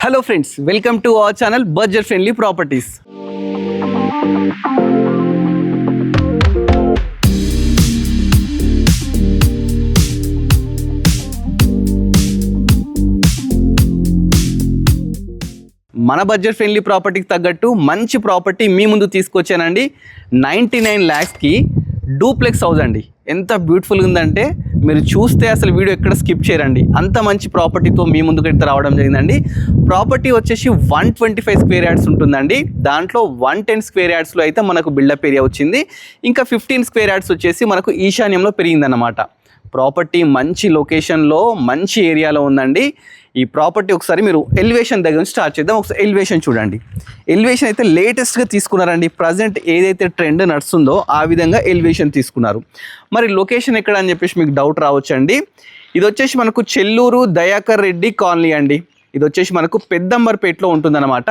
Hello friends, welcome to our channel budget friendly properties. మన budget friendly ప్రాపర్టీకి తగ్గట్టు మంచి ప్రాపర్టీ మీ ముందు తీసుకొచ్చానండి. 99 lakhsకి డూప్లెక్స్ హౌస్ అండి. ఎంత బ్యూటిఫుల్గా ఉందంటే మీరు చూస్తే అసలు వీడియో ఎక్కడ స్కిప్ చేయరండి. అంత మంచి ప్రాపర్టీతో మీ ముందుకైతే రావడం జరిగిందండి. ప్రాపర్టీ వచ్చేసి 125 స్క్వేర్ యార్డ్స్ ఉంటుందండి. దాంట్లో 110 స్క్వేర్ యార్డ్స్లో అయితే మనకు బిల్డప్ ఏరియా వచ్చింది. ఇంకా 15 స్క్వేర్ యార్డ్స్ వచ్చేసి మనకు ఈశాన్యంలో పెరిగిందన్నమాట. ప్రాపర్టీ మంచి లొకేషన్లో మంచి ఏరియాలో ఉందండి. ఈ ప్రాపర్టీ ఒకసారి మీరు ఎలివేషన్ దగ్గర నుంచి స్టార్ట్ చేద్దాం. ఒకసారి ఎలివేషన్ చూడండి. ఎలివేషన్ అయితే లేటెస్ట్గా తీసుకున్నారండి. ప్రజెంట్ ఏదైతే ట్రెండ్ నడుస్తుందో ఆ విధంగా ఎలివేషన్ తీసుకున్నారు. మరి లొకేషన్ ఎక్కడ అని చెప్పేసి మీకు డౌట్ రావచ్చండి. ఇది వచ్చేసి మనకు చెల్లూరు దయాకర్ రెడ్డి కాలనీ అండి. ఇది వచ్చేసి మనకు పెద్దంబర్పేటలో ఉంటుందన్నమాట.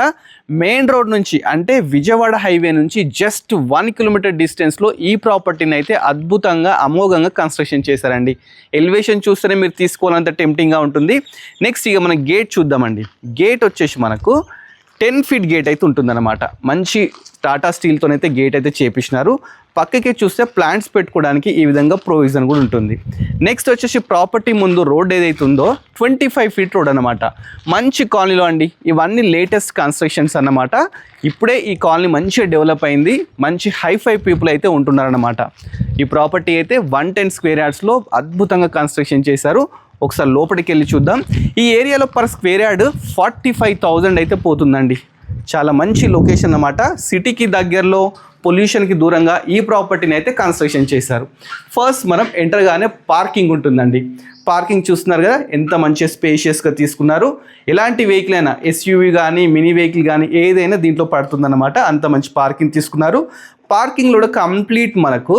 మెయిన్ రోడ్ నుంచి అంటే విజయవాడ హైవే నుంచి జస్ట్ 1 కిలోమీటర్ డిస్టెన్స్లో ఈ ప్రాపర్టీని అయితే అద్భుతంగా అమోఘంగా కన్స్ట్రక్షన్ చేశారండి. ఎలివేషన్ చూస్తేనే మీరు తీసుకోవాలంత టెంప్టింగ్గా ఉంటుంది. నెక్స్ట్ ఇక మనం గేట్ చూద్దామండి. గేట్ వచ్చేసి మనకు 10 feet గేట్ అయితే ఉంటుందన్నమాట. మంచి టాటా స్టీల్తోనైతే గేట్ అయితే చేపించినారు. పక్కకి చూస్తే ప్లాంట్స్ పెట్టుకోవడానికి ఈ విధంగా ప్రొవిజన్ కూడా ఉంటుంది. నెక్స్ట్ వచ్చేసి ప్రాపర్టీ ముందు రోడ్ ఏదైతే ఉందో 25 feet రోడ్ అనమాట. మంచి కాలనీలో అండి. ఇవన్నీ లేటెస్ట్ కన్స్ట్రక్షన్స్ అన్నమాట. ఇప్పుడే ఈ కాలనీ మంచిగా డెవలప్ అయింది. మంచి హైఫై పీపుల్ అయితే ఉంటున్నారన్నమాట. ఈ ప్రాపర్టీ అయితే 110 స్క్వేర్ యార్డ్స్లో అద్భుతంగా కన్స్ట్రక్షన్ చేశారు. ఒకసారి లోపలికి వెళ్ళి చూద్దాం. ఈ ఏరియాలో పర్ స్క్వేర్ యార్డ్ 45,000 అయితే పోతుందండి. చాలా మంచి లొకేషన్ అన్నమాట. సిటీకి దగ్గరలో పొల్యూషన్కి దూరంగా ఈ ప్రాపర్టీని అయితే కన్స్ట్రక్షన్ చేశారు. ఫస్ట్ మనం ఎంటర్గానే పార్కింగ్ ఉంటుందండి. పార్కింగ్ చూస్తున్నారు కదా, ఎంత మంచి స్పేషియస్గా తీసుకున్నారు. ఎలాంటి వెహికల్ అయినా ఎస్యూవీ కానీ మినీ వెహికల్ కానీ ఏదైనా దీంట్లో పడుతుందన్నమాట. అంత మంచి పార్కింగ్ తీసుకున్నారు. పార్కింగ్లో కూడా కంప్లీట్ మనకు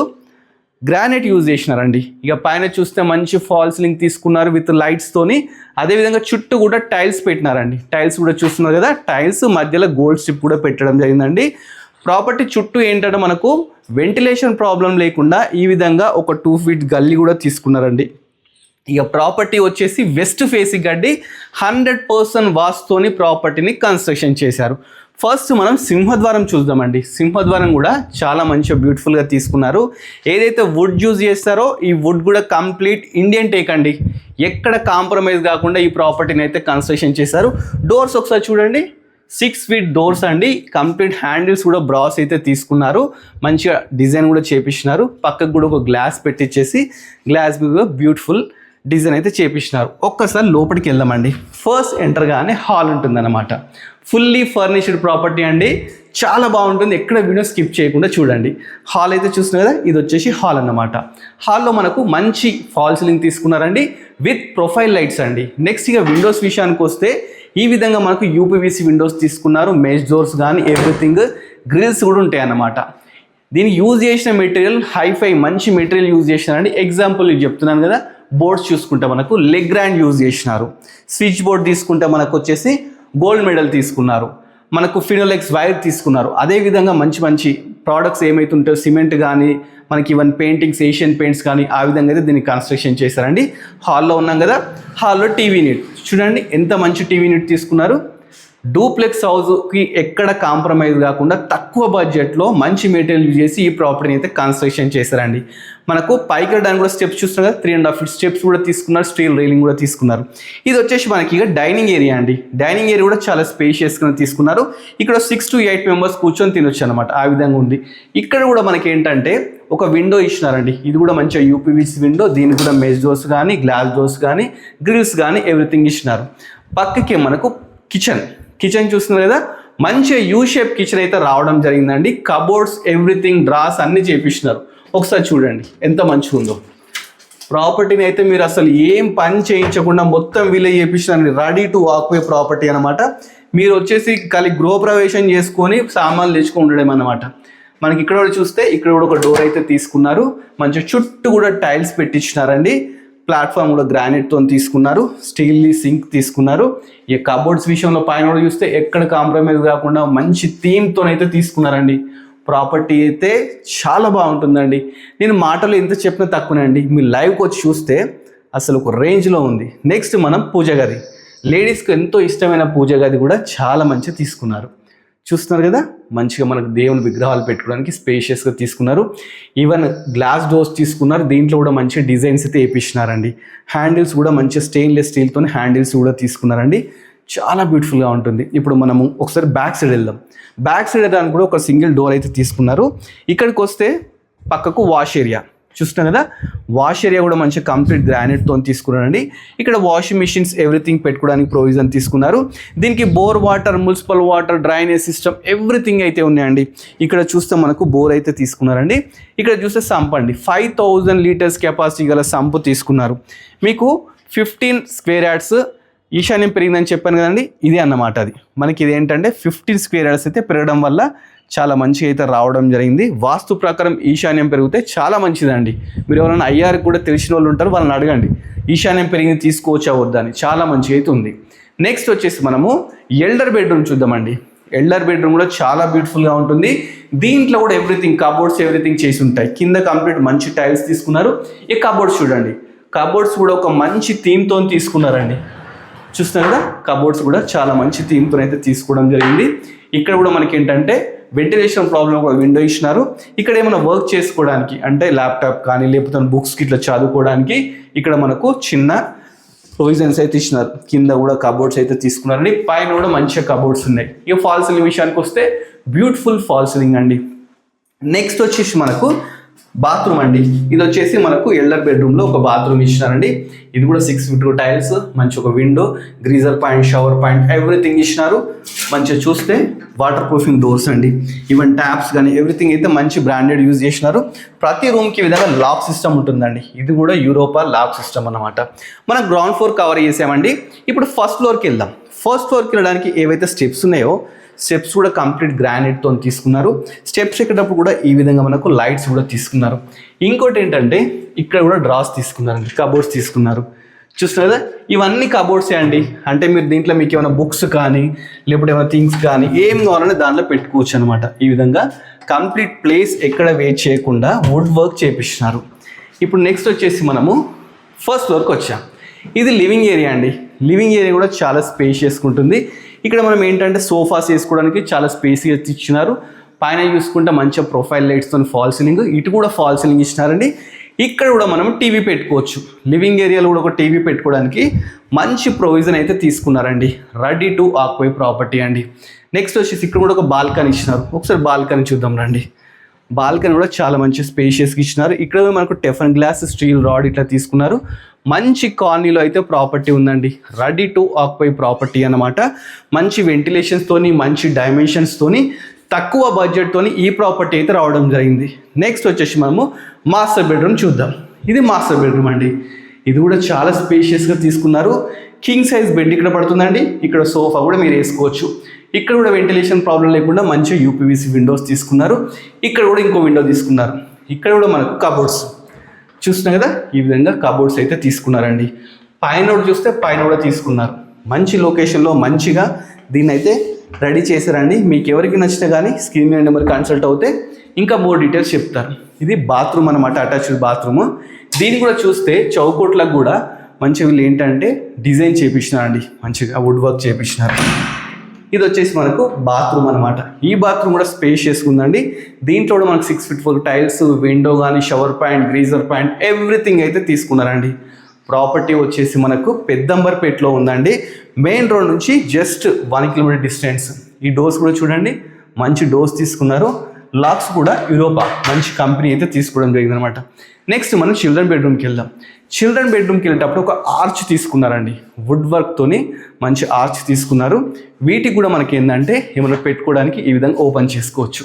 గ్రానైట్ యూజ్ చేసినారండి. ఇక పైన చూస్తే మంచి ఫాల్ సీలింగ్ తీసుకున్నారు విత్ లైట్స్తోని. అదేవిధంగా చుట్టూ కూడా టైల్స్ పెట్టినారండి. టైల్స్ కూడా చూస్తున్నారు కదా, టైల్స్ మధ్యలో గోల్డ్ స్ట్రిప్ కూడా పెట్టడం జరిగిందండి. ప్రాపర్టీ చుట్టూ ఏంటంటే మనకు వెంటిలేషన్ ప్రాబ్లం లేకుండా ఈ విధంగా ఒక 2 feet గల్లీ కూడా తీసుకున్నారండి. ఇక ప్రాపర్టీ వచ్చేసి వెస్ట్ ఫేసింగ్ అండి. 100% వాస్తుతోని ప్రాపర్టీని కన్స్ట్రక్షన్ చేశారు. ఫస్ట్ మనం సింహద్వారం చూద్దామండి. సింహద్వారం కూడా చాలా మంచిగా బ్యూటిఫుల్గా తీసుకున్నారు. ఏదైతే వుడ్ యూజ్ చేస్తారో ఈ వుడ్ కూడా కంప్లీట్ ఇండియన్ టేక్ అండి. ఎక్కడ కాంప్రమైజ్ కాకుండా ఈ ప్రాపర్టీని అయితే కన్స్ట్రక్షన్ చేశారు. డోర్స్ ఒకసారి చూడండి, 6 feet డోర్స్ అండి. కంప్లీట్ హ్యాండిల్స్ కూడా బ్రాస్ అయితే తీసుకున్నారు. మంచిగా డిజైన్ కూడా చేపించినారు. పక్కకు కూడా ఒక గ్లాస్ పెట్టించేసి గ్లాస్ మీద బ్యూటిఫుల్ డిజైన్ అయితే చేపించినారు. ఒక్కసారి లోపలికి వెళ్దామండి. ఫస్ట్ ఎంటర్గానే హాల్ ఉంటుందన్నమాట. ఫుల్లీ ఫర్నిష్డ్ ప్రాపర్టీ అండి. చాలా బాగుంటుంది. ఎక్కడ వీడియో స్కిప్ చేయకుండా చూడండి. హాల్ అయితే చూస్తున్నారు కదా, ఇది వచ్చేసి హాల్ అన్నమాట. హాల్లో మనకు మంచి ఫాల్ సీలింగ్ తీసుకున్నారండి విత్ ప్రొఫైల్ లైట్స్ అండి. నెక్స్ట్ ఇక విండోస్ విషయానికి వస్తే ఈ విధంగా మనకు యూపీవీసీ విండోస్ తీసుకున్నారు. మెష్ డోర్స్ కానీ ఎవ్రీథింగ్, గ్రిల్స్ కూడా ఉంటాయి అన్నమాట. దీన్ని యూజ్ చేసిన మెటీరియల్ హైఫై మంచి మెటీరియల్ యూజ్ చేసినారండి. ఎగ్జాంపుల్ ఇది చెప్తున్నాను కదా, బోర్డ్స్ చూసుకుంటే మనకు లెగ్ గ్రాండ్ యూజ్ చేసినారు. స్విచ్ బోర్డ్ తీసుకుంటే మనకు వచ్చేసి గోల్డ్ మెడల్ తీసుకున్నారు. మనకు ఫినోలెక్స్ వైర్ తీసుకున్నారు. అదేవిధంగా మంచి మంచి ప్రోడక్ట్స్ ఏమైతే ఉంటాయో సిమెంట్ కానీ మనకి ఈవెన్ పెయింటింగ్స్ ఏషియన్ పెయింట్స్ కానీ ఆ విధంగా అయితే దీన్ని కన్స్ట్రక్షన్ చేశారండి. హాల్లో ఉన్నాం కదా, హాల్లో టీవీ యూనిట్ చూడండి, ఎంత మంచి టీవీ యూనిట్ తీసుకున్నారు. డూప్లెక్స్ హౌస్కి ఎక్కడ కాంప్రమైజ్ కాకుండా తక్కువ బడ్జెట్లో మంచి మెటీరియల్ యూజ్ చేసి ఈ ప్రాపర్టీని అయితే కన్స్ట్రక్షన్ చేశారండి. మనకు పైకి వెళ్ళడానికి కూడా స్టెప్స్ చూస్తున్నారు కదా, 3.5 feet స్టెప్స్ కూడా తీసుకున్నారు. స్టీల్ రైలింగ్ కూడా తీసుకున్నారు. ఇది వచ్చేసి మనకి ఇక డైనింగ్ ఏరియా అండి. డైనింగ్ ఏరియా కూడా చాలా స్పేషియస్గా తీసుకున్నారు. ఇక్కడ 6 to 8 members కూర్చొని తినొచ్చు అనమాట. ఆ విధంగా ఉంది. ఇక్కడ కూడా మనకి ఏంటంటే ఒక విండో ఇచ్చినారండి. ఇది కూడా మంచిగా యూపీవీసీ విండో. దీనికి కూడా మెష్ డోర్స్ కానీ గ్లాస్ డోర్స్ కానీ గ్రిల్స్ కానీ ఎవ్రీథింగ్ ఇచ్చినారు. పక్కకి మనకు కిచెన్ చూస్తున్నారు కదా, మంచిగా యూ షేప్ కిచెన్ అయితే రావడం జరిగిందండి. కబోర్డ్స్ ఎవ్రీథింగ్ డ్రాస్ అన్ని చేపించినారు. ఒకసారి చూడండి ఎంత మంచిగా ఉందో. ప్రాపర్టీని అయితే మీరు అసలు ఏం పని చేయించకుండా మొత్తం వీళ్ళే చేపించినారు. రెడీ టు వాక్వే ప్రాపర్టీ అనమాట. మీరు వచ్చేసి గృహప్రవేశం చేసుకొని సామాన్లు తెచ్చుకొని ఉండడం అనమాట. మనకి ఇక్కడ కూడా చూస్తే ఇక్కడ కూడా ఒక డోర్ అయితే తీసుకున్నారు. మంచిగా చుట్టూ కూడా టైల్స్ పెట్టించినారండి. ప్లాట్ఫామ్ కూడా గ్రానైట్తో తీసుకున్నారు. స్టీల్ సింక్ తీసుకున్నారు. ఈ కబోర్డ్స్ విషయంలో పైన కూడా చూస్తే ఎక్కడ కాంప్రమైజ్ కాకుండా మంచి థీమ్తో అయితే తీసుకున్నారండి. ప్రాపర్టీ అయితే చాలా బాగుంటుందండి. నేను మాటలు ఎంత చెప్పినా తక్కువనే అండి. మీరు లైవ్కి వచ్చి చూస్తే అసలు ఒక రేంజ్లో ఉంది. నెక్స్ట్ మనం పూజ గది. లేడీస్కి ఎంతో ఇష్టమైన పూజ గది కూడా చాలా మంచిగా తీసుకున్నారు. చూస్తున్నారు కదా, మంచిగా మనకు దేవుని విగ్రహాలు పెట్టుకోవడానికి స్పేషియస్గా తీసుకున్నారు. ఈవెన్ గ్లాస్ డోర్స్ తీసుకున్నారు. దీంట్లో కూడా మంచి డిజైన్స్ అయితే వేయించినారండి. హ్యాండిల్స్ కూడా మంచిగా స్టెయిన్లెస్ స్టీల్తో హ్యాండిల్స్ కూడా తీసుకున్నారండి. చాలా బ్యూటిఫుల్గా ఉంటుంది. ఇప్పుడు మనము ఒకసారి బ్యాక్ సైడ్ వెళ్దాం. బ్యాక్ సైడ్ వెళ్ళడానికి కూడా ఒక సింగిల్ డోర్ అయితే తీసుకున్నారు. ఇక్కడికి వస్తే పక్కకు వాష్ ఏరియా చూస్తున్నాం కదా, వాష్ ఏరియా కూడా మంచిగా కంప్లీట్ గ్రానైట్తో తీసుకున్నారండి. ఇక్కడ వాషింగ్ మిషన్స్ ఎవ్రీథింగ్ పెట్టుకోవడానికి ప్రొవిజన్ తీసుకున్నారు. దీనికి bore water, municipal water, drainage system everything అయితే ఉన్నాయండి. ఇక్కడ చూస్తే మనకు బోర్ అయితే తీసుకున్నారండి. ఇక్కడ చూస్తే సంప్ అండి, 5000 లీటర్స్ కెపాసిటీ గల సంపు తీసుకున్నారు. మీకు 15 స్క్వేర్ యార్డ్స్ ఈశాన్యం పెరిగిందని చెప్పాను కదండి, ఇదే అన్నమాట. అది మనకి ఇది ఏంటంటే 15 స్క్వేర్ యార్డ్స్ అయితే పెరగడం వల్ల చాలా మంచిగా అయితే రావడం జరిగింది. వాస్తు ప్రకారం ఈశాన్యం పెరిగితే చాలా మంచిదండి. మీరు ఎవరైనా ఐఆర్కి కూడా తెలిసిన వాళ్ళు ఉంటారు, వాళ్ళని అడగండి ఈశాన్యం పెరిగింది తీసుకోవచ్చా వద్దా అని. చాలా మంచిగా అయితే ఉంది. నెక్స్ట్ వచ్చేసి మనము ఎల్డర్ బెడ్రూమ్ చూద్దామండి. ఎల్డర్ బెడ్రూమ్ కూడా చాలా బ్యూటిఫుల్గా ఉంటుంది. దీంట్లో కూడా ఎవ్రీథింగ్ కబోర్డ్స్ ఎవ్రీథింగ్ చేసి ఉంటాయి. కింద కంప్లీట్ మంచి టైల్స్ తీసుకున్నారు. ఈ కబోర్డ్స్ చూడండి, కబోర్డ్స్ కూడా ఒక మంచి థీమ్తో తీసుకున్నారండి. చూస్తున్నారు కదా, కబోర్డ్స్ కూడా చాలా మంచి థీమ్తో అయితే తీసుకోవడం జరిగింది. ఇక్కడ కూడా మనకి ఏంటంటే వెంటిలేషన్ ప్రాబ్లం కూడా విండో ఇచ్చినారు. ఇక్కడ ఏమైనా వర్క్ చేసుకోవడానికి అంటే ల్యాప్టాప్ కానీ లేకపోతే బుక్స్కి ఇట్లా చదువుకోవడానికి ఇక్కడ మనకు చిన్న ప్రొవిజన్స్ అయితే ఇచ్చినారు. కింద కూడా కబోర్డ్స్ అయితే తీసుకున్నారండి. పైన కూడా మంచిగా కబోర్డ్స్ ఉన్నాయి. ఇక ఫాల్ సీలింగ్ విషయానికి వస్తే బ్యూటిఫుల్ ఫాల్ సీలింగ్ అండి. నెక్స్ట్ వచ్చేసి మనకు బాత్రూమ్ అండి. ఇది వచ్చేసి మనకు ఎల్డర్ బెడ్రూమ్లో ఒక బాత్రూమ్ ఇచ్చినారండి. ఇది కూడా 6 feet టైల్స్, మంచి ఒక window, greaser point, shower point everything ఇచ్చినారు. మంచిగా చూస్తే వాటర్ ప్రూఫింగ్ డోర్స్ అండి. ఈవెన్ ట్యాప్స్ కానీ ఎవ్రీథింగ్ అయితే మంచి బ్రాండెడ్ యూజ్ చేసినారు. ప్రతి రూమ్కి ఈ విధంగా లాక్ సిస్టమ్ ఉంటుందండి. ఇది కూడా యూరోపా లాక్ సిస్టమ్ అన్నమాట. మనం గ్రౌండ్ ఫ్లోర్ కవర్ చేసామండి. ఇప్పుడు ఫస్ట్ ఫ్లోర్కి వెళ్దాం. ఫస్ట్ ఫ్లోర్కి వెళ్ళడానికి ఏవైతే స్టెప్స్ ఉన్నాయో స్టెప్స్ కూడా కంప్లీట్ గ్రానైట్తో తీసుకున్నారు. స్టెప్స్ ఎక్కేటప్పుడు కూడా ఈ విధంగా మనకు లైట్స్ కూడా తీసుకున్నారు. ఇంకోటి ఏంటంటే ఇక్కడ కూడా డ్రాస్ తీసుకున్నారండి, కబోర్డ్స్ తీసుకున్నారు. చూస్తున్నారు కదా, ఇవన్నీ కబోర్డ్సే అండి. అంటే మీరు దీంట్లో మీకు ఏమైనా బుక్స్ కానీ లేకపోతే ఏమైనా థింగ్స్ కానీ ఏం కావాలని దాంట్లో పెట్టుకోవచ్చు అనమాట. ఈ విధంగా కంప్లీట్ ప్లేస్ ఎక్కడ వేస్ట్ చేయకుండా వుడ్ వర్క్ చేపిస్తున్నారు. ఇప్పుడు నెక్స్ట్ వచ్చేసి మనము ఫస్ట్ ఫ్లోర్కి వచ్చాం. ఇది లివింగ్ ఏరియా అండి. లివింగ్ ఏరియా కూడా చాలా స్పేషియస్గా ఉంటుంది. ఇక్కడ మనం ఏంటంటే సోఫాస్ వేసుకోవడానికి చాలా స్పేస్గా ఇచ్చినారు. పైన చూసుకుంటే మంచిగా ప్రొఫైల్ లైట్స్తో ఫాల్ సీలింగ్, ఇటు కూడా ఫాల్ సీలింగ్ ఇచ్చినారండి. ఇక్కడ కూడా మనం టీవీ పెట్టుకోవచ్చు. లివింగ్ ఏరియాలో కూడా ఒక టీవీ పెట్టుకోవడానికి మంచి ప్రొవిజన్ అయితే తీసుకున్నారండి. రెడీ టు ఆక్యుపై ప్రాపర్టీ అండి. నెక్స్ట్ వచ్చేసి ఇక్కడ కూడా ఒక బాల్కనీ ఇచ్చినారు. ఒకసారి బాల్కనీ చూద్దాం రండి. బాల్కనీ కూడా చాలా మంచి స్పేషియస్గా ఇచ్చినారు. ఇక్కడ మనకు టెఫన్ గ్లాస్, స్టీల్ రాడ్ ఇట్లా తీసుకున్నారు. మంచి కాలనీలో అయితే ప్రాపర్టీ ఉందండి. రెడీ టు ఆక్యుపై ప్రాపర్టీ అన్నమాట. మంచి వెంటిలేషన్స్తోని, మంచి డైమెన్షన్స్తోని, తక్కువ బడ్జెట్తోని ఈ ప్రాపర్టీ అయితే రావడం జరిగింది. నెక్స్ట్ వచ్చేసి మనము మాస్టర్ బెడ్రూమ్ చూద్దాం. ఇది మాస్టర్ బెడ్రూమ్ అండి. ఇది కూడా చాలా స్పేషియస్గా తీసుకున్నారు. కింగ్ సైజ్ బెడ్ ఇక్కడ పడుతుందండి. ఇక్కడ సోఫా కూడా మీరు వేసుకోవచ్చు. ఇక్కడ కూడా వెంటిలేషన్ ప్రాబ్లం లేకుండా మంచి యూపీవీసీ విండోస్ తీసుకున్నారు. ఇక్కడ కూడా ఇంకో విండో తీసుకున్నారు. ఇక్కడ కూడా మనకు కబోర్డ్స్ చూస్తున్నాం కదా, ఈ విధంగా కబోర్డ్స్ అయితే తీసుకున్నారండి. పైన కూడా చూస్తే పైన కూడా తీసుకున్నారు. మంచి లొకేషన్లో మంచిగా దీన్ని అయితే రెడీ చేశారండి. మీకు ఎవరికి నచ్చితే కానీ స్క్రీన్ మీద నెంబర్ కన్సల్ట్ అవుతే ఇంకా మోర్ డీటెయిల్స్ చెప్తారు. ఇది బాత్రూమ్ అనమాట, అటాచ్డ్ బాత్రూమ్. దీన్ని కూడా చూస్తే చౌకోట్లకు కూడా మంచిగా వీళ్ళు ఏంటంటే డిజైన్ చేయించినారండి, మంచిగా వుడ్ వర్క్ చేయించినారు. ఇది వచ్చేసి మనకు బాత్రూమ్ అనమాట. ఈ బాత్రూమ్ కూడా స్పేషియస్గా ఉందండి. దీంట్లో కూడా మనకు 6 feet టైల్స్, విండో కానీ, shower point, greaser point everything అయితే తీసుకున్నారండి. ప్రాపర్టీ వచ్చేసి మనకు పెద్దంబర్పేటలో ఉందండి. మెయిన్ రోడ్ నుంచి జస్ట్ 1 kilometer డిస్టెన్స్. ఈ డోర్స్ కూడా చూడండి, మంచి డోర్స్ తీసుకున్నారు. లాక్స్ కూడా యూరోపా మంచి కంపెనీ అయితే తీసుకోవడం జరిగింది అనమాట. నెక్స్ట్ మనం చిల్డ్రన్ బెడ్రూమ్కి వెళ్దాం. చిల్డ్రన్ బెడ్రూమ్కి వెళ్ళేటప్పుడు ఒక ఆర్చ్ తీసుకున్నారండి. వుడ్ వర్క్తోని మంచి ఆర్చ్ తీసుకున్నారు. వీటికి కూడా మనకి ఏంటంటే ఏమైనా పెట్టుకోవడానికి ఈ విధంగా ఓపెన్ చేసుకోవచ్చు.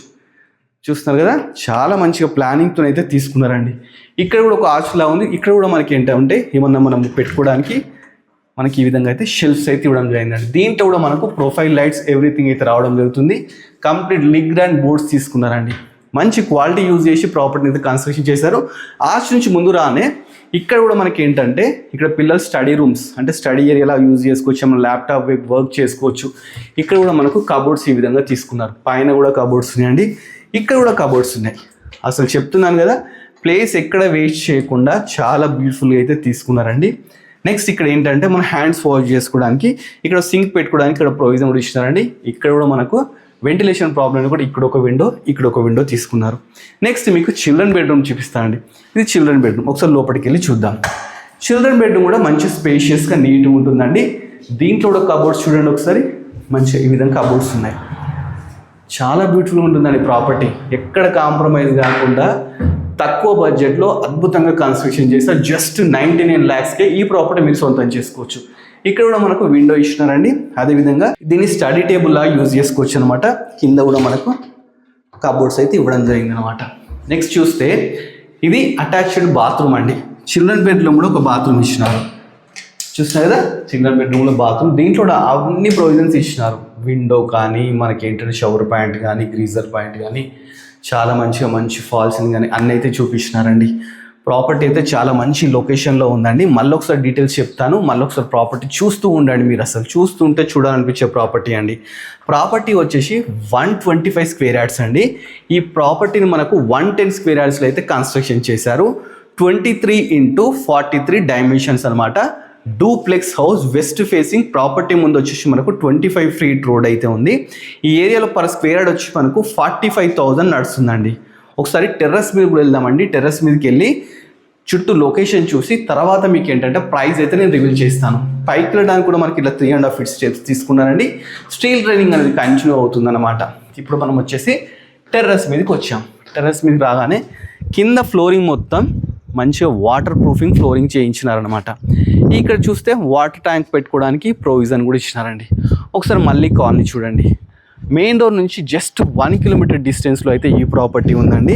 చూస్తున్నారు కదా, చాలా మంచిగా ప్లానింగ్తో అయితే తీసుకున్నారండి. ఇక్కడ కూడా ఒక ఆర్చ్లా ఉంది. ఇక్కడ కూడా మనకి ఏంటంటే ఏమన్నా మనం పెట్టుకోవడానికి మనకి ఈ విధంగా అయితే షెల్ఫ్స్ అయితే ఇవ్వడం జరిగిందండి. దీంట్లో కూడా మనకు ప్రొఫైల్ లైట్స్ ఎవ్రీథింగ్ అయితే రావడం జరుగుతుంది. కంప్లీట్ లిగ్ అండ్ బోర్డ్స్ తీసుకున్నారండి. మంచి క్వాలిటీ యూజ్ చేసి ప్రాపర్టీని అయితే కన్స్ట్రక్షన్ చేశారు. ఆర్చ్ నుంచి ముందు రానే ఇక్కడ కూడా మనకి ఏంటంటే ఇక్కడ పిల్లలు స్టడీ రూమ్స్ అంటే స్టడీ ఏరియాలా యూజ్ చేసుకోవచ్చు. మనం ల్యాప్టాప్ వర్క్ చేసుకోవచ్చు. ఇక్కడ కూడా మనకు కబోర్డ్స్ ఈ విధంగా తీసుకున్నారు. పైన కూడా కబోర్డ్స్ ఉన్నాయండి. ఇక్కడ కూడా కబోర్డ్స్ ఉన్నాయి. అసలు చెప్తున్నాను కదా, ప్లేస్ ఎక్కడ వేస్ట్ చేయకుండా చాలా బ్యూటిఫుల్గా అయితే తీసుకున్నారండి. నెక్స్ట్ ఇక్కడ ఏంటంటే మన హ్యాండ్స్ వాష్ చేసుకోవడానికి ఇక్కడ సింక్ పెట్టుకోవడానికి ఇక్కడ ప్రొవిజన్ కూడా ఇచ్చినారండి. ఇక్కడ కూడా మనకు వెంటిలేషన్ ప్రాబ్లమ్ కూడా ఇక్కడ ఒక విండో తీసుకున్నారు. నెక్స్ట్ మీకు చిల్డ్రన్ బెడ్రూమ్ చూపిస్తానండి. ఇది చిల్డ్రన్ బెడ్రూమ్. ఒకసారి లోపలికి వెళ్ళి చూద్దాం. చిల్డ్రన్ బెడ్రూమ్ కూడా మంచి స్పేషియస్గా నీట్గా ఉంటుందండి. దీంట్లో కూడా కబోర్డ్స్ చూడండి ఒకసారి, మంచిగా ఈ విధంగా కబోర్డ్స్ ఉన్నాయి. చాలా బ్యూటిఫుల్గా ఉంటుందండి ప్రాపర్టీ. ఎక్కడ కాంప్రమైజ్ కాకుండా తక్కువ బడ్జెట్లో అద్భుతంగా కన్స్ట్రక్షన్ చేస్తారు. జస్ట్ 99 lakhsకే ఈ ప్రాపర్టీ మీరు సొంతం చేసుకోవచ్చు. ఇక్కడ కూడా మనకు విండో ఇచ్చినారండి. అదేవిధంగా దీన్ని స్టడీ టేబుల్ లాగా యూజ్ చేసుకోవచ్చు అనమాట. కింద కూడా మనకు కబోర్డ్స్ అయితే ఇవ్వడం జరిగింది అనమాట. నెక్స్ట్ చూస్తే ఇది అటాచ్డ్ బాత్రూమ్ అండి. చిల్డ్రన్ బెడ్రూమ్ కూడా ఒక బాత్రూమ్ ఇచ్చినారు. చూస్తున్నారు కదా, చిల్డ్రన్ బెడ్రూమ్లో బాత్రూమ్. దీంట్లో కూడా అన్ని ప్రొవిజన్స్ ఇచ్చినారు. విండో కానీ మనకి ఏంటంటే షవర్ పాయింట్ కానీ గ్రీజర్ పాయింట్ కానీ చాలా మంచి ఫాల్స్ని కానీ అన్నీ అయితే చూపించినారండి. ప్రాపర్టీ అయితే చాలా మంచి లొకేషన్లో ఉందండి. మళ్ళీ ఒకసారి డీటెయిల్స్ చెప్తాను. మళ్ళీ ఒకసారి ప్రాపర్టీ చూస్తూ ఉండండి. మీరు అసలు చూస్తుంటే చూడాలనిపించే ప్రాపర్టీ అండి. ప్రాపర్టీ వచ్చేసి 125 square yards అండి. ఈ ప్రాపర్టీని మనకు 110 square yardsలో అయితే కన్స్ట్రక్షన్ చేశారు. 23x43 డైమెన్షన్స్ అనమాట. Duplex house, west facing. Property ముందు వచ్చేసి మనకు 25 feet రోడ్ అయితే ఉంది. ఈ ఏరియాలో పర్ స్క్వేర్ యార్డ్ వచ్చి మనకు 45,000 నడుస్తుందండి. ఒకసారి టెర్రస్ మీద కూడా వెళ్దామండి. టెర్రస్ మీదకి వెళ్ళి చుట్టూ లొకేషన్ చూసి తర్వాత మీకు ఏంటంటే ప్రైస్ అయితే నేను రివీల్ చేస్తాను. పైకి వెళ్ళడానికి కూడా మనకి ఇలా 3.5 feet స్టెప్స్ తీసుకున్నారండి. స్టీల్ రైలింగ్ అనేది కంటిన్యూ అవుతుందన్నమాట. ఇప్పుడు మనం వచ్చేసి టెర్రస్ మీదకి వచ్చాం. టెర్రస్ మీదకి రాగానే కింద ఫ్లోరింగ్ మొత్తం మంచిగా వాటర్ ప్రూఫింగ్ ఫ్లోరింగ్ చేయించినారనమాట. ఇక్కడ చూస్తే వాటర్ ట్యాంక్ పెట్టుకోవడానికి ప్రొవిజన్ కూడా ఇచ్చినారండి. ఒకసారి మళ్ళీ కాలనీ చూడండి. మెయిన్ డోర్ నుంచి జస్ట్ 1 kilometer డిస్టెన్స్లో అయితే ఈ ప్రాపర్టీ ఉందండి.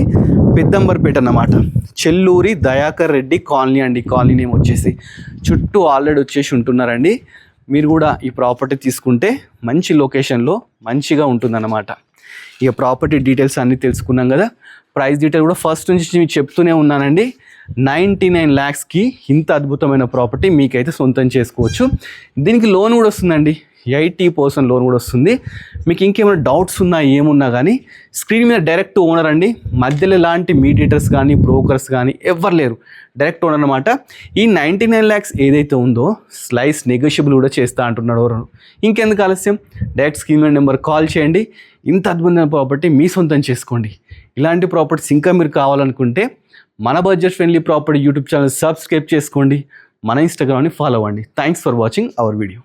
పెద్దంబర్పేట అన్నమాట. చెల్లూరి దయాకర్ రెడ్డి కాలనీ అండి. కాలనీ నేమ్ వచ్చేసి చుట్టూ ఆల్రెడీ వచ్చేసి ఉంటున్నారండి. మీరు కూడా ఈ ప్రాపర్టీ తీసుకుంటే మంచి లొకేషన్లో మంచిగా ఉంటుందన్నమాట. ఇక ప్రాపర్టీ డీటెయిల్స్ అన్నీ తెలుసుకున్నాం కదా. ప్రైస్ డీటెయిల్ కూడా ఫస్ట్ నుంచి మీకు చెప్తూనే ఉన్నానండి. 99 lakhsకి ఇంత అద్భుతమైన ప్రాపర్టీ మీకైతే సొంతం చేసుకోవచ్చు. దీనికి లోన్ కూడా వస్తుందండి. 80% లోన్ కూడా వస్తుంది. మీకు ఇంకేమైనా డౌట్స్ ఉన్నా ఏమున్నా కానీ స్క్రీన్ మీద డైరెక్ట్ ఓనర్ అండి. మధ్యలో ఎలాంటి మీడియేటర్స్ కానీ బ్రోకర్స్ కానీ ఎవ్వరు లేరు. డైరెక్ట్ ఓనర్ అనమాట. ఈ 99 lakhs ఏదైతే ఉందో స్లైస్ నెగోషియబుల్ కూడా చేస్తా అంటున్నాడు ఎవరు. ఇంకెందుకు ఆలస్యం, డైరెక్ట్ స్క్రీన్ మీద నెంబర్ కాల్ చేయండి. ఇంత అద్భుతమైన ప్రాపర్టీ మీ సొంతం చేసుకోండి. ఇలాంటి ప్రాపర్టీస్ ఇంకా మీరు కావాలనుకుంటే మన budget friendly property YouTube channel subscribe చేసుకోండి. మన ఇన్స్టాగ్రామ్ని ఫాలో అవ్వండి. Thanks for watching our video.